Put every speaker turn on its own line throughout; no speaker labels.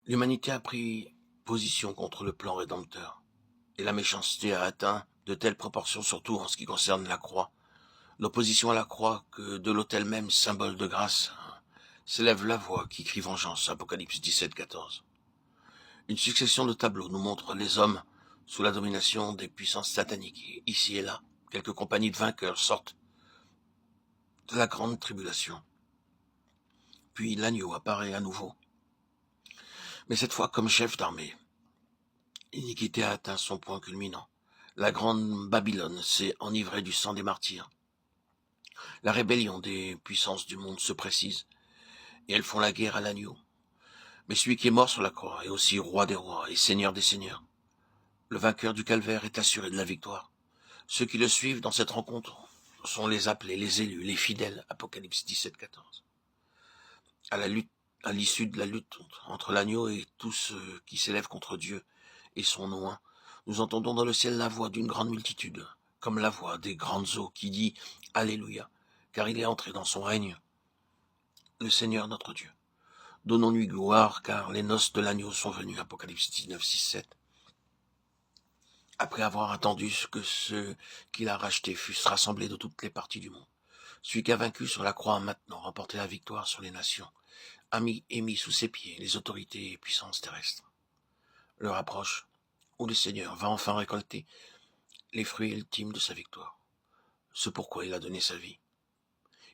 L'humanité a pris position contre le plan rédempteur, et la méchanceté a atteint de telles proportions, surtout en ce qui concerne la croix. L'opposition à la croix, que de l'autel même, symbole de grâce, s'élève la voix qui crie vengeance, Apocalypse 17, 14. Une succession de tableaux nous montre les hommes sous la domination des puissances sataniques. Ici et là, quelques compagnies de vainqueurs sortent de la grande tribulation. Puis l'agneau apparaît à nouveau, mais cette fois comme chef d'armée. L'iniquité a atteint son point culminant. La grande Babylone s'est enivrée du sang des martyrs. La rébellion des puissances du monde se précise, et elles font la guerre à l'agneau. Mais celui qui est mort sur la croix est aussi roi des rois et seigneur des seigneurs. Le vainqueur du calvaire est assuré de la victoire. Ceux qui le suivent dans cette rencontre sont les appelés, les élus, les fidèles, Apocalypse 17, 14. À l'issue de la lutte entre l'agneau et tous ceux qui s'élèvent contre Dieu et son nom, nous entendons dans le ciel la voix d'une grande multitude, comme la voix des grandes eaux qui dit « Alléluia », car il est entré dans son règne, le Seigneur notre Dieu. Donnons-lui gloire, car les noces de l'agneau sont venues, Apocalypse 19, 6, 7. Après avoir attendu que ceux qu'il a rachetés fussent rassemblés de toutes les parties du monde, celui qui a vaincu sur la croix a maintenant remporté la victoire sur les nations, a mis sous ses pieds les autorités et puissances terrestres. L'heure approche où le Seigneur va enfin récolter les fruits ultimes de sa victoire. Ce pourquoi il a donné sa vie.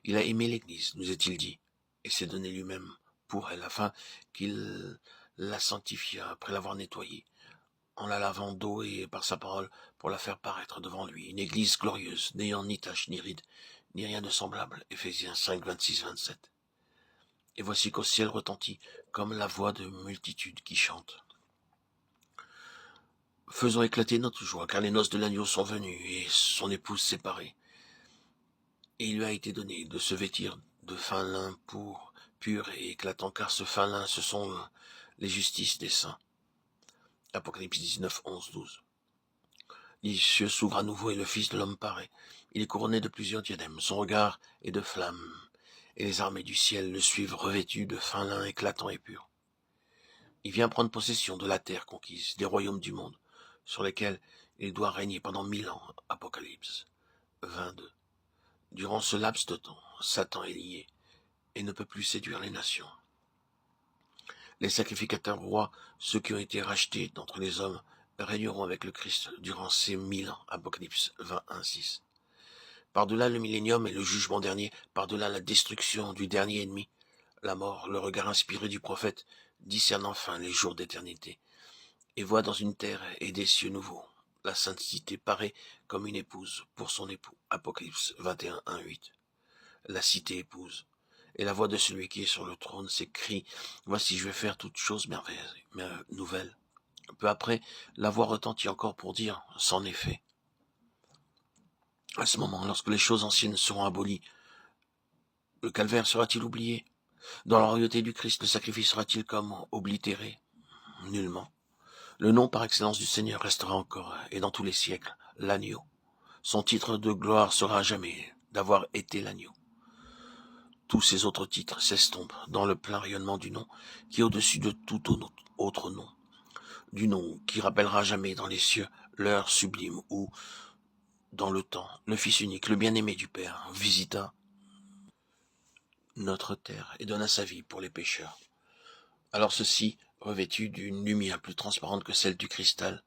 Il a aimé l'Église, nous est-il dit, et s'est donné lui-même pour elle, afin qu'il la sanctifiât après l'avoir nettoyée, en la lavant d'eau et par sa parole, pour la faire paraître devant lui, une Église glorieuse, n'ayant ni tache, ni ride, ni rien de semblable. Éphésiens 5, 26, 27. Et voici qu'au ciel retentit comme la voix de multitudes qui chantent. Faisons éclater notre joie, car les noces de l'agneau sont venues et son épouse séparée. Et il lui a été donné de se vêtir de fin lin pur et éclatant, car ce fin lin, ce sont les justices des saints. Apocalypse 19, 11, 12. Les cieux s'ouvrent à nouveau et le Fils de l'homme paraît. Il est couronné de plusieurs diadèmes, son regard est de flammes, et les armées du ciel le suivent revêtues de fin lin éclatant et pur. Il vient prendre possession de la terre conquise, des royaumes du monde, sur lesquels il doit régner pendant 1000 ans. Apocalypse 22. Durant ce laps de temps, Satan est lié et ne peut plus séduire les nations. Les sacrificateurs rois, ceux qui ont été rachetés d'entre les hommes, régneront avec le Christ durant ces 1000 ans. Apocalypse 21, 6. Par-delà le millénium et le jugement dernier, par-delà la destruction du dernier ennemi, la mort, le regard inspiré du prophète, discerne enfin les jours d'éternité, et voit dans une terre et des cieux nouveaux. La sainte cité paraît comme une épouse pour son époux. Apocalypse 21, 1, 8. La cité épouse. Et la voix de celui qui est sur le trône s'écrie « Voici, je vais faire toutes choses nouvelles. » Peu après, la voix retentit encore pour dire « C'en est fait. » À ce moment, lorsque les choses anciennes seront abolies, le calvaire sera-t-il oublié? Dans la royauté du Christ, le sacrifice sera-t-il comme oblitéré? Nullement. Le nom par excellence du Seigneur restera encore, et dans tous les siècles, l'agneau. Son titre de gloire sera à jamais d'avoir été l'agneau. Tous ces autres titres s'estompent dans le plein rayonnement du nom qui est au-dessus de tout autre nom. Du nom qui rappellera jamais dans les cieux l'heure sublime où, dans le temps, le Fils unique, le bien-aimé du Père, visita notre terre et donna sa vie pour les pécheurs. Alors ceux-ci, revêtus d'une lumière plus transparente que celle du cristal,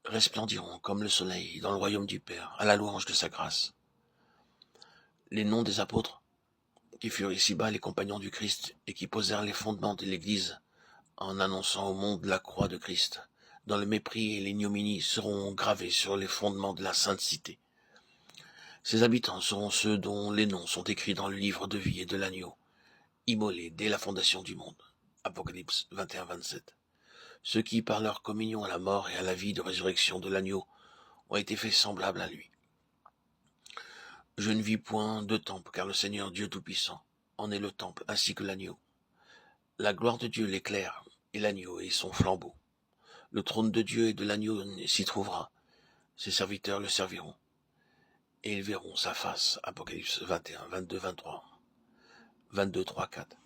resplendiront comme le soleil dans le royaume du Père, à la louange de sa grâce. Les noms des apôtres, qui furent ici-bas les compagnons du Christ et qui posèrent les fondements de l'Église en annonçant au monde la croix de Christ, dans le mépris et l'ignominie seront gravés sur les fondements de la sainte cité. Ses habitants seront ceux dont les noms sont écrits dans le livre de vie et de l'agneau, immolés dès la fondation du monde. Apocalypse 21, 27. Ceux qui, par leur communion à la mort et à la vie de résurrection de l'agneau, ont été faits semblables à lui. Je ne vis point de temple, car le Seigneur Dieu Tout-Puissant en est le temple, ainsi que l'agneau. La gloire de Dieu l'éclaire, et l'agneau est son flambeau. Le trône de Dieu et de l'agneau s'y trouvera. Ses serviteurs le serviront, et ils verront sa face. Apocalypse 21, 22, 23, 22, 3, 4.